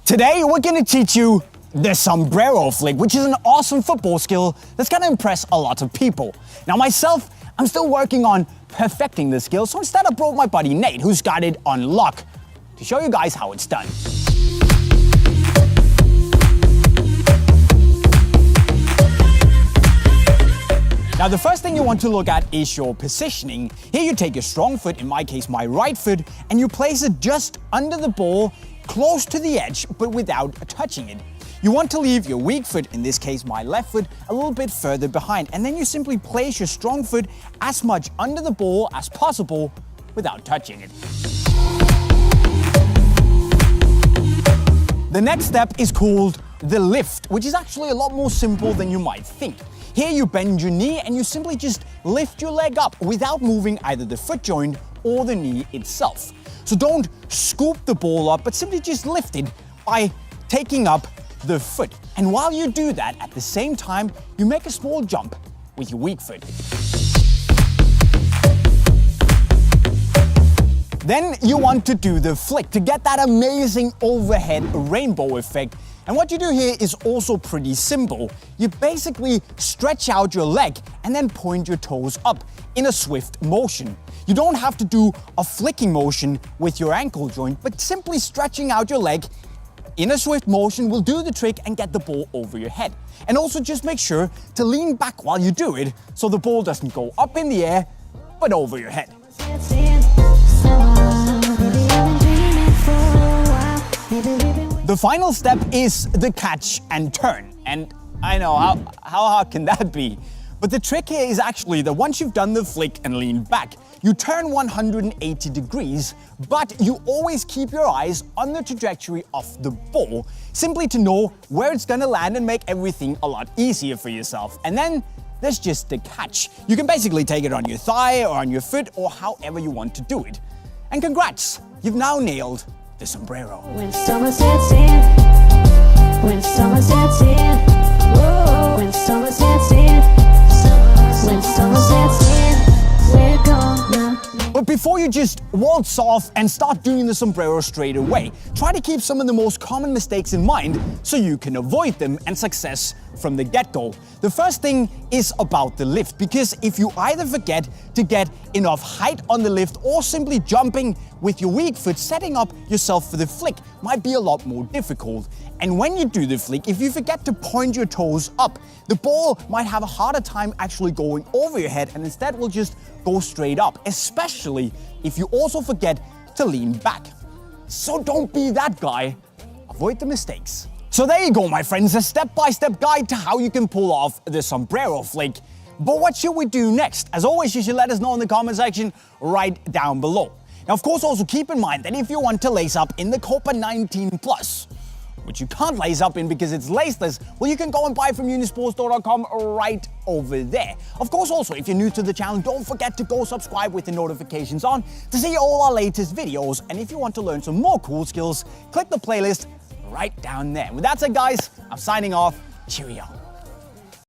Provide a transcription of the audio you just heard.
Today, we're gonna teach you the sombrero flick, which is an awesome football skill that's gonna impress a lot of people. Now myself, I'm still working on perfecting this skill, so instead I brought my buddy Nate, who's got it on lock, to show you guys how it's done. Now the first thing you want to look at is your positioning. Here you take your strong foot, in my case my right foot, and you place it just under the ball, close to the edge, but without touching it. You want to leave your weak foot, in this case my left foot, a little bit further behind, and then you simply place your strong foot as much under the ball as possible without touching it. The next step is called the lift, which is actually a lot more simple than you might think. Here you bend your knee and you simply just lift your leg up without moving either the foot joint or the knee itself. So don't scoop the ball up, but simply just lift it by taking up the foot. And while you do that, at the same time, you make a small jump with your weak foot. Then you want to do the flick to get that amazing overhead rainbow effect. And what you do here is also pretty simple. You basically stretch out your leg and then point your toes up in a swift motion. You don't have to do a flicking motion with your ankle joint, but simply stretching out your leg in a swift motion will do the trick and get the ball over your head. And also just make sure to lean back while you do it so the ball doesn't go up in the air, but over your head. The final step is the catch and turn. And I know, how hard can that be? But the trick here is actually that once you've done the flick and lean back, you turn 180 degrees, but you always keep your eyes on the trajectory of the ball, simply to know where it's gonna land and make everything a lot easier for yourself. And then there's just the catch. You can basically take it on your thigh or on your foot or however you want to do it. And congrats, you've now nailed the sombrero. When summer sets in, when summer sets in, whoa, when summer sets in, when summer sets in, we're gonna. But before you just waltz off and start doing the sombrero straight away, try to keep some of the most common mistakes in mind so you can avoid them and success from the get-go. The first thing is about the lift, because if you either forget to get enough height on the lift or simply jumping with your weak foot, setting up yourself for the flick might be a lot more difficult. And when you do the flick, if you forget to point your toes up, the ball might have a harder time actually going over your head and instead will just go straight up, especially if you also forget to lean back. So don't be that guy. Avoid the mistakes. So there you go, my friends, a step-by-step guide to how you can pull off the sombrero flick. But what should we do next? As always, you should let us know in the comment section right down below. Now, of course, also keep in mind that if you want to lace up in the Copa 19 Plus, which you can't lace up in because it's laceless, well, you can go and buy from unisportstore.com right over there. Of course, also, if you're new to the channel, don't forget to go subscribe with the notifications on to see all our latest videos. And if you want to learn some more cool skills, click the playlist right down there. With that said, guys, I'm signing off. Cheerio.